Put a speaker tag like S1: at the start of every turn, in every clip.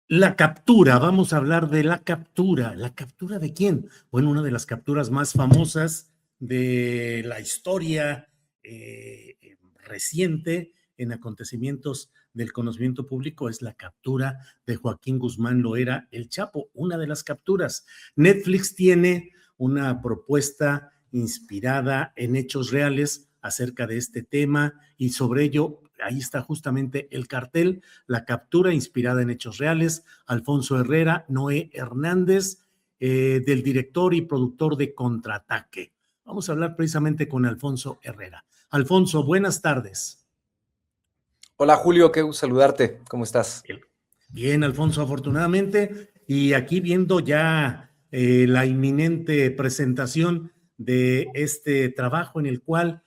S1: La captura, vamos a hablar de la captura. ¿La captura de quién? Bueno, una de las capturas más famosas de la historia reciente en acontecimientos del conocimiento público es la captura de Joaquín Guzmán Loera, el Chapo, una de las capturas. Netflix tiene una propuesta inspirada en hechos reales acerca de este tema y sobre ello, ahí está justamente el cartel, la captura inspirada en hechos reales, Alfonso Herrera, Noé Hernández, del director y productor de Contraataque. Vamos a hablar precisamente con Alfonso Herrera. Alfonso, buenas tardes.
S2: Hola Julio, qué gusto saludarte. ¿Cómo estás?
S1: Bien, Alfonso, afortunadamente, y aquí viendo ya la inminente presentación de este trabajo en el cual,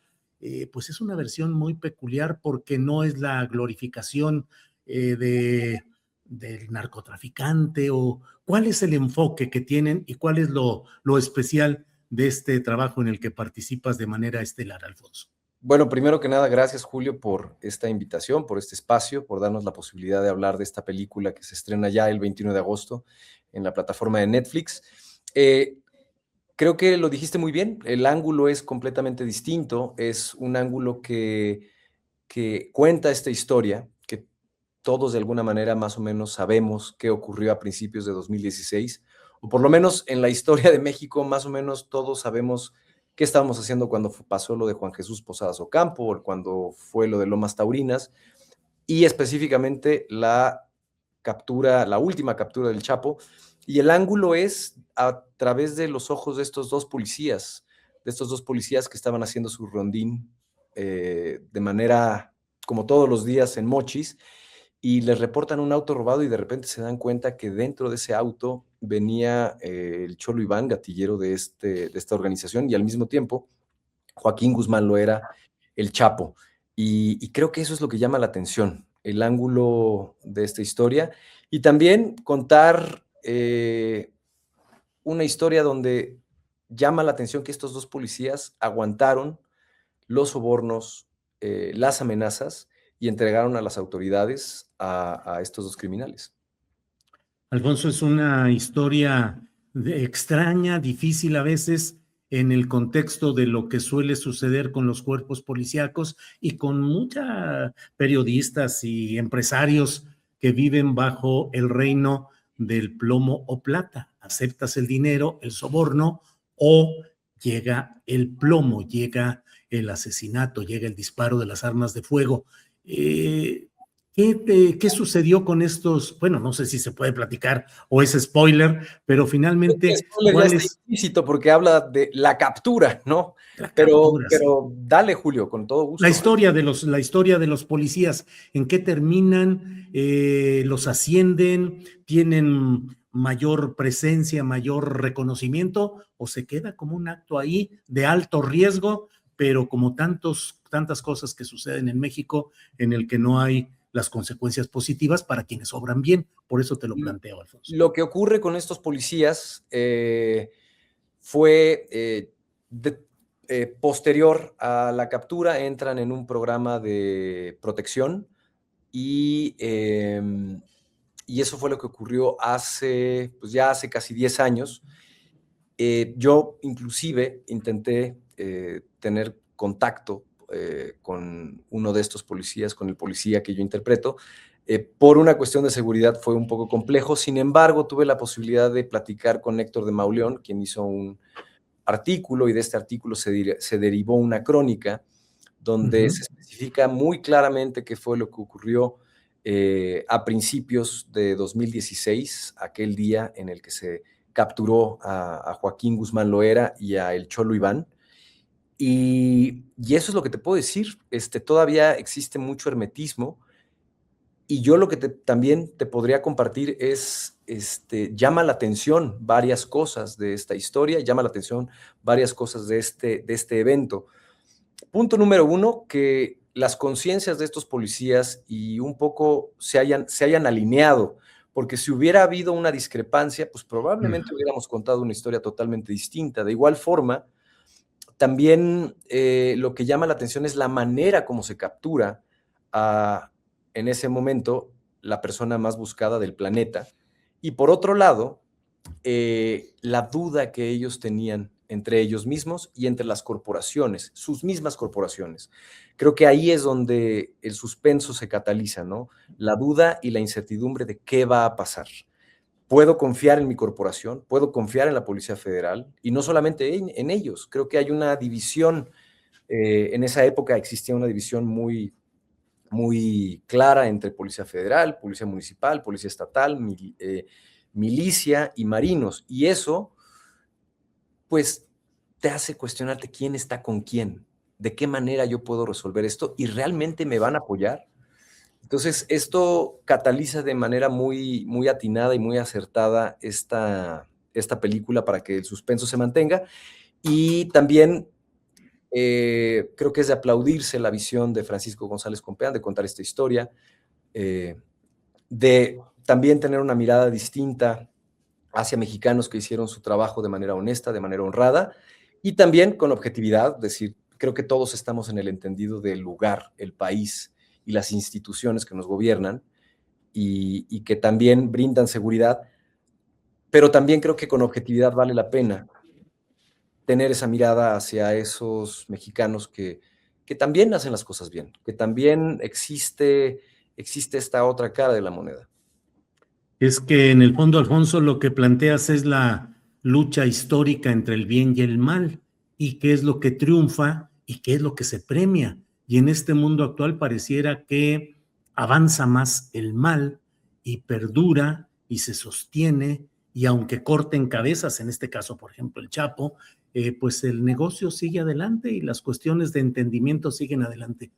S1: pues es una versión muy peculiar porque no es la glorificación del narcotraficante o cuál es el enfoque que tienen y cuál es lo especial de este trabajo en el que participas de manera estelar, Alfonso.
S2: Bueno, primero que nada, gracias Julio por esta invitación, por este espacio, por darnos la posibilidad de hablar de esta película que se estrena ya el 21 de agosto en la plataforma de Netflix. Eh, Creo que lo dijiste muy bien, el ángulo es completamente distinto, es un ángulo que cuenta esta historia, que todos de alguna manera más o menos sabemos qué ocurrió a principios de 2016, o por lo menos en la historia de México más o menos todos sabemos qué estábamos haciendo cuando pasó lo de Juan Jesús Posadas Ocampo, o cuando fue lo de Lomas Taurinas, y específicamente la captura, la última captura del Chapo, y el ángulo es a través de los ojos de estos dos policías que estaban haciendo su rondín de manera como todos los días en Mochis, y les reportan un auto robado y de repente se dan cuenta que dentro de ese auto venía el Cholo Iván, gatillero de esta organización, y al mismo tiempo Joaquín Guzmán Loera, el Chapo. Y creo que eso es lo que llama la atención, el ángulo de esta historia. Y también contar una historia donde llama la atención que estos dos policías aguantaron los sobornos, las amenazas y entregaron a las autoridades a estos dos criminales.
S1: Alfonso, es una historia extraña, difícil a veces en el contexto de lo que suele suceder con los cuerpos policíacos y con muchos periodistas y empresarios que viven bajo el reino del plomo o plata. Aceptas el dinero, el soborno o llega el plomo, llega el asesinato, llega el disparo de las armas de fuego. Eh, ¿Qué sucedió con estos? Bueno, no sé si se puede platicar o es spoiler, pero
S2: El
S1: finalmente,
S2: spoiler ya
S1: ¿cuál
S2: está
S1: es
S2: implícito porque habla de la captura, ¿no?
S1: la
S2: Pero,
S1: captura? Sí.
S2: pero dale, Julio, con todo gusto.
S1: La historia de los policías, ¿en qué terminan? ¿Los ascienden? ¿Tienen mayor presencia, mayor reconocimiento? ¿O se queda como un acto ahí de alto riesgo, pero como tantas cosas que suceden en México en el que no hay las consecuencias positivas para quienes obran bien? Por eso te lo planteo, Alfonso.
S2: Lo que ocurre con estos policías fue posterior a la captura, entran en un programa de protección y, y eso fue lo que ocurrió hace, pues ya hace casi 10 años. Yo inclusive intenté tener contacto con uno de estos policías, con el policía que yo interpreto. Por una cuestión de seguridad fue un poco complejo, sin embargo tuve la posibilidad de platicar con Héctor de Mauleón, quien hizo un artículo y de este artículo se derivó una crónica donde se especifica muy claramente qué fue lo que ocurrió a principios de 2016, aquel día en el que se capturó a Joaquín Guzmán Loera y a el Cholo Iván. Y eso es lo que te puedo decir. Todavía existe mucho hermetismo y yo lo que también te podría compartir es, llama la atención varias cosas de esta historia, llama la atención varias cosas de este evento. Punto número uno, que las conciencias de estos policías y un poco se hayan alineado, porque si hubiera habido una discrepancia, pues probablemente hubiéramos contado una historia totalmente distinta. De igual forma, también lo que llama la atención es la manera como se captura en ese momento la persona más buscada del planeta. Y por otro lado, la duda que ellos tenían entre ellos mismos y entre las corporaciones, sus mismas corporaciones. Creo que ahí es donde el suspenso se cataliza, ¿no? La duda y la incertidumbre de qué va a pasar. Puedo confiar en mi corporación, puedo confiar en la Policía Federal, y no solamente en ellos. Creo que hay una división, en esa época existía una división muy, muy clara entre Policía Federal, Policía Municipal, Policía Estatal, milicia y marinos, y eso pues te hace cuestionarte quién está con quién, de qué manera yo puedo resolver esto y realmente me van a apoyar. Entonces, esto cataliza de manera muy, muy atinada y muy acertada esta película para que el suspenso se mantenga. Y también creo que es de aplaudirse la visión de Francisco González Compeán de contar esta historia, de también tener una mirada distinta hacia mexicanos que hicieron su trabajo de manera honesta, de manera honrada, y también con objetividad, decir, creo que todos estamos en el entendido del lugar, el país y las instituciones que nos gobiernan y que también brindan seguridad, pero también creo que con objetividad vale la pena tener esa mirada hacia esos mexicanos que también hacen las cosas bien, que también existe esta otra cara de la moneda.
S1: Es que en el fondo, Alfonso, lo que planteas es la lucha histórica entre el bien y el mal, y qué es lo que triunfa y qué es lo que se premia. Y en este mundo actual pareciera que avanza más el mal y perdura y se sostiene, y aunque corten cabezas, en este caso, por ejemplo, el Chapo, pues el negocio sigue adelante y las cuestiones de entendimiento siguen adelante.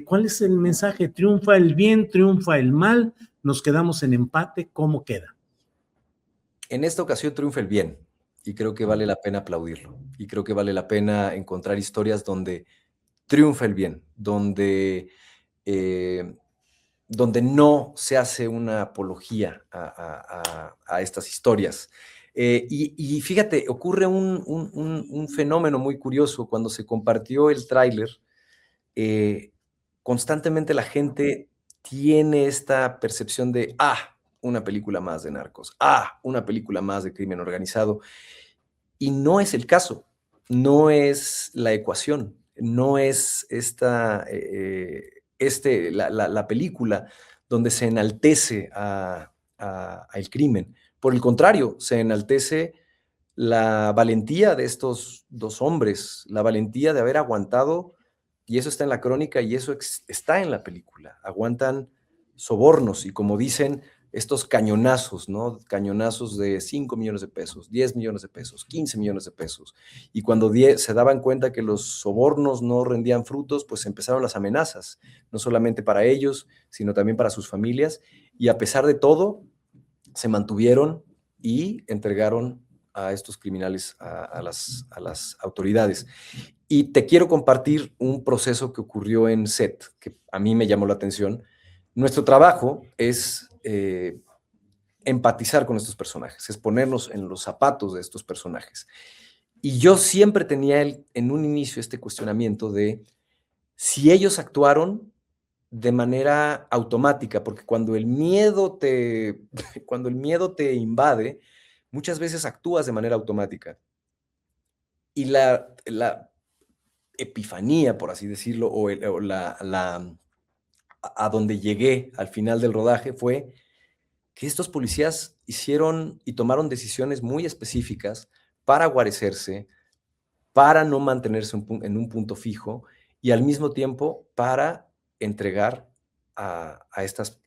S1: ¿Cuál es el mensaje? ¿Triunfa el bien, triunfa el mal? ¿Nos quedamos en empate? ¿Cómo queda?
S2: En esta ocasión triunfa el bien y creo que vale la pena aplaudirlo y creo que vale la pena encontrar historias donde triunfa el bien, eh, donde no se hace una apología a estas historias. Y fíjate, ocurre un fenómeno muy curioso. Cuando se compartió el tráiler, constantemente la gente tiene esta percepción de, una película más de narcos, una película más de crimen organizado. Y no es el caso, no es la ecuación, no es la película donde se enaltece al crimen. Por el contrario, se enaltece la valentía de estos dos hombres, la valentía de haber aguantado, y eso está en la crónica y eso está en la película. Aguantan sobornos y, como dicen, estos cañonazos, ¿no? Cañonazos de 5 millones de pesos, 10 millones de pesos, 15 millones de pesos. Y cuando se daban cuenta que los sobornos no rendían frutos, pues empezaron las amenazas, no solamente para ellos, sino también para sus familias. Y a pesar de todo, se mantuvieron y entregaron a estos criminales a las autoridades. Y te quiero compartir un proceso que ocurrió en SET, que a mí me llamó la atención. Nuestro trabajo es empatizar con estos personajes, es ponernos en los zapatos de estos personajes. Y yo siempre tenía en un inicio este cuestionamiento de si ellos actuaron de manera automática, porque cuando el miedo te invade, muchas veces actúas de manera automática. Y la epifanía, por así decirlo, a donde llegué al final del rodaje fue que estos policías hicieron y tomaron decisiones muy específicas para guarecerse, para no mantenerse en un punto fijo y al mismo tiempo para entregar a estas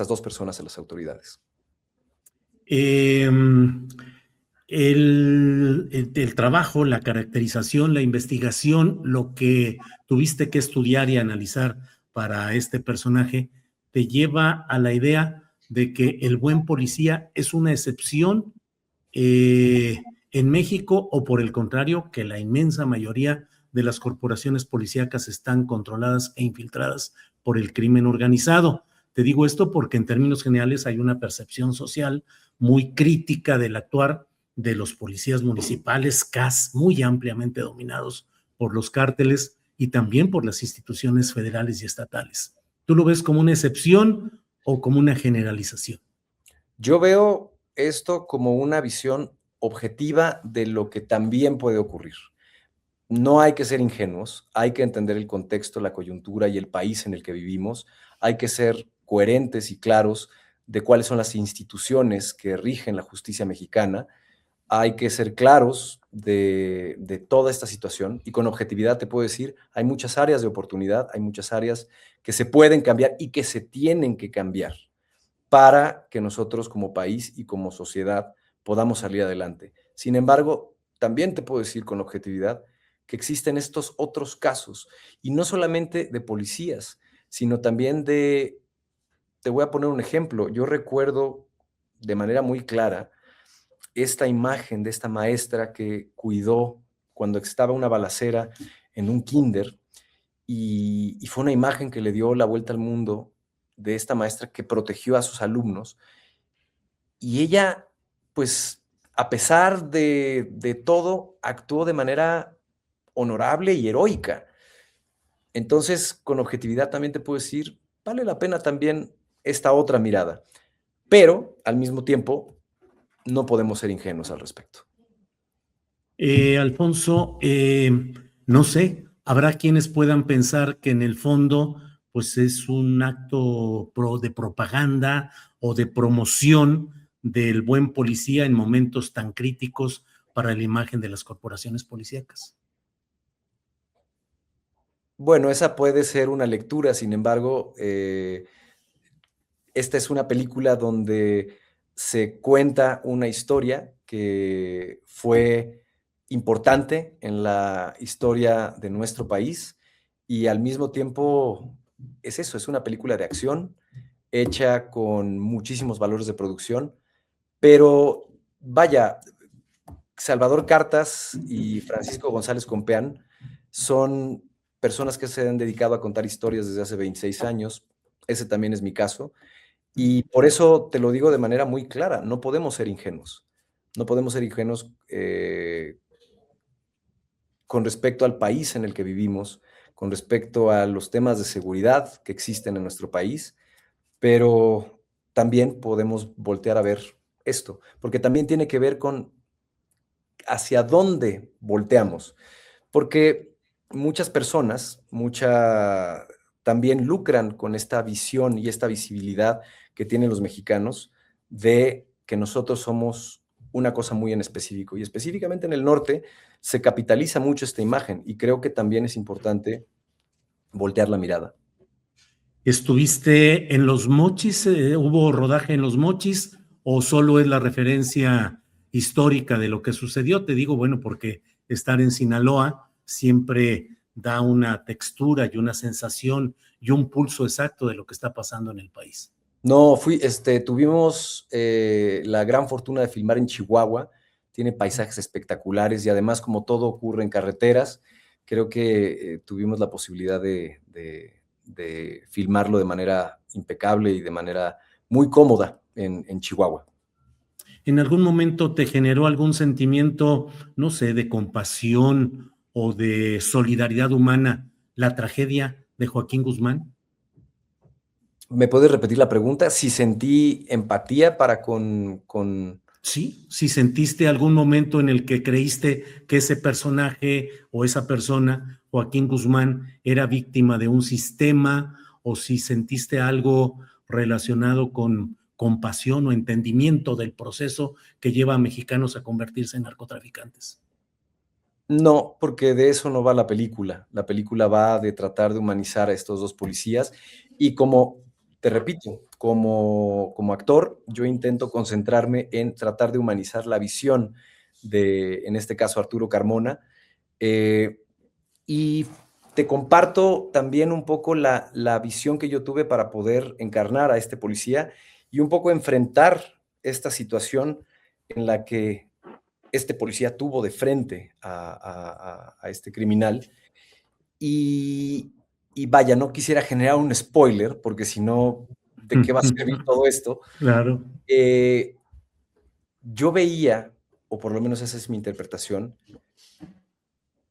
S2: dos personas a las autoridades.
S1: El trabajo, la caracterización, la investigación, lo que tuviste que estudiar y analizar para este personaje, te lleva a la idea de que el buen policía es una excepción en México, o por el contrario, que la inmensa mayoría de las corporaciones policíacas están controladas e infiltradas por el crimen organizado. Te digo esto porque en términos generales hay una percepción social muy crítica del actuar de los policías municipales, CAS, muy ampliamente dominados por los cárteles y también por las instituciones federales y estatales. ¿Tú lo ves como una excepción o como una generalización?
S2: Yo veo esto como una visión objetiva de lo que también puede ocurrir. No hay que ser ingenuos, hay que entender el contexto, la coyuntura y el país en el que vivimos. Hay que ser coherentes y claros de cuáles son las instituciones que rigen la justicia mexicana. Hay que ser claros de toda esta situación y con objetividad te puedo decir, hay muchas áreas de oportunidad, hay muchas áreas que se pueden cambiar y que se tienen que cambiar para que nosotros como país y como sociedad podamos salir adelante. Sin embargo, también te puedo decir con objetividad que existen estos otros casos, y no solamente de policías, sino también te voy a poner un ejemplo. Yo recuerdo de manera muy clara esta imagen de esta maestra que cuidó cuando estaba una balacera en un kinder, y fue una imagen que le dio la vuelta al mundo de esta maestra que protegió a sus alumnos. Y ella, pues, a pesar de todo, actuó de manera honorable y heroica. Entonces, con objetividad también te puedo decir, vale la pena también esta otra mirada, pero al mismo tiempo no podemos ser ingenuos al respecto.
S1: Alfonso, no sé, habrá quienes puedan pensar que en el fondo, pues es un acto de propaganda o de promoción del buen policía en momentos tan críticos para la imagen de las corporaciones policíacas.
S2: Bueno, esa puede ser una lectura, sin embargo, esta es una película donde se cuenta una historia que fue importante en la historia de nuestro país y al mismo tiempo es eso, es una película de acción hecha con muchísimos valores de producción, pero vaya, Salvador Cartas y Francisco González Compeán son personas que se han dedicado a contar historias desde hace 26 años. Ese también es mi caso. Y por eso te lo digo de manera muy clara, no podemos ser ingenuos. No podemos ser ingenuos con respecto al país en el que vivimos, con respecto a los temas de seguridad que existen en nuestro país, pero también podemos voltear a ver esto, porque también tiene que ver con hacia dónde volteamos, porque muchas personas, también lucran con esta visión y esta visibilidad que tienen los mexicanos de que nosotros somos una cosa muy en específico. Y específicamente en el norte se capitaliza mucho esta imagen y creo que también es importante voltear la mirada.
S1: ¿Estuviste en Los Mochis? ¿Hubo rodaje en Los Mochis o solo es la referencia histórica de lo que sucedió? Te digo, bueno, porque estar en Sinaloa siempre da una textura y una sensación y un pulso exacto de lo que está pasando en el país.
S2: No, tuvimos la gran fortuna de filmar en Chihuahua, tiene paisajes espectaculares y además como todo ocurre en carreteras, creo que tuvimos la posibilidad de filmarlo de manera impecable y de manera muy cómoda en Chihuahua.
S1: ¿En algún momento te generó algún sentimiento, no sé, de compasión o de solidaridad humana la tragedia de Joaquín Guzmán?
S2: ¿Me puedes repetir la pregunta? Si sentí empatía para
S1: Sí, si sentiste algún momento en el que creíste que ese personaje o esa persona, Joaquín Guzmán, era víctima de un sistema, o si sentiste algo relacionado con compasión o entendimiento del proceso que lleva a mexicanos a convertirse en narcotraficantes.
S2: No, porque de eso no va la película. La película va de tratar de humanizar a estos dos policías y como, te repito, como actor, yo intento concentrarme en tratar de humanizar la visión de, en este caso, Arturo Carmona. eh, y te comparto también un poco la visión que yo tuve para poder encarnar a este policía y un poco enfrentar esta situación en la que este policía tuvo de frente a este criminal. Y, y vaya, no quisiera generar un spoiler, porque si no, ¿de qué va a servir todo esto?
S1: Claro.
S2: Eh, yo veía, o por lo menos esa es mi interpretación,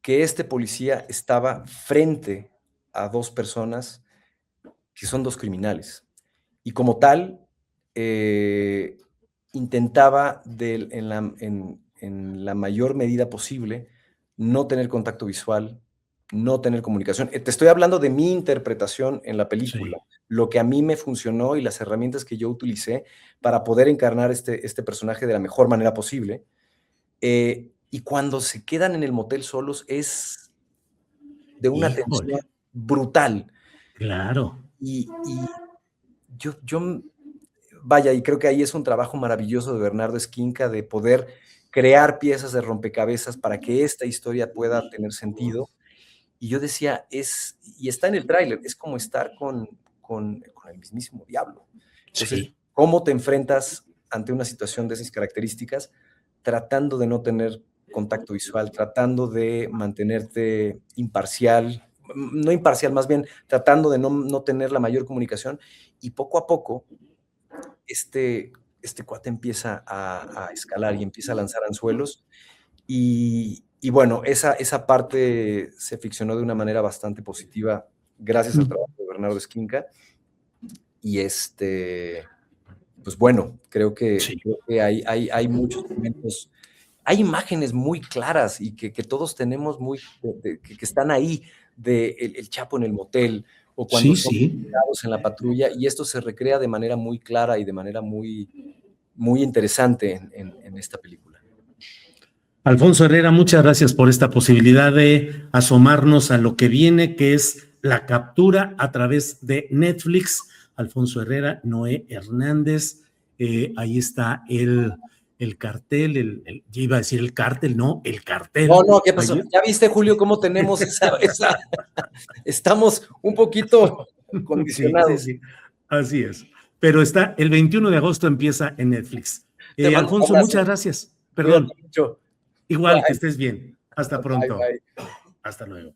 S2: que este policía estaba frente a dos personas que son dos criminales. Y como tal, intentaba en la mayor medida posible no tener contacto visual, no tener comunicación. Te estoy hablando de mi interpretación en la película,
S1: Sí.
S2: lo que a mí me funcionó y las herramientas que yo utilicé para poder encarnar este personaje de la mejor manera posible. Y cuando se quedan en el motel solos es de una tensión
S1: Híjole,
S2: brutal.
S1: claro.
S2: Y yo vaya, y creo que ahí es un trabajo maravilloso de Bernardo Esquinca, de poder crear piezas de rompecabezas para que esta historia pueda tener sentido. Y yo decía, y está en el tráiler, es como estar con el mismísimo diablo. Entonces,
S1: Sí,
S2: ¿cómo te enfrentas ante una situación de esas características tratando de no tener contacto visual, tratando de mantenerte imparcial, no imparcial, más bien tratando de no tener la mayor comunicación? Y poco a poco este cuate empieza a escalar y empieza a lanzar anzuelos. Y bueno, esa parte se ficcionó de una manera bastante positiva gracias al trabajo de Bernardo Esquinca. Y pues bueno,
S1: sí,
S2: creo que hay muchos momentos, hay imágenes muy claras y que todos tenemos que están ahí, de el Chapo en el motel o cuando
S1: sí,
S2: son
S1: sí.
S2: en la patrulla, y esto se recrea de manera muy clara y de manera muy interesante en esta película.
S1: Alfonso Herrera, muchas gracias por esta posibilidad de asomarnos a lo que viene, que es la captura a través de Netflix. Alfonso Herrera, Noé Hernández, ahí está el cartel, ya iba a decir el cártel, no, el
S2: No,
S1: cartel.
S2: no, ¿qué pasó?
S1: Ahí-
S2: ¿Ya viste, Julio, cómo tenemos estamos un poquito
S1: Sí, sí,
S2: condicionados?
S1: sí, así es. Pero está, el 21 de agosto empieza en Netflix.
S2: Te mando un
S1: Alfonso,
S2: abrazo.
S1: muchas gracias.
S2: Cuídate
S1: Perdón,
S2: mucho.
S1: igual que
S2: Bye,
S1: estés bien. Hasta
S2: bye,
S1: pronto.
S2: bye.
S1: Hasta luego.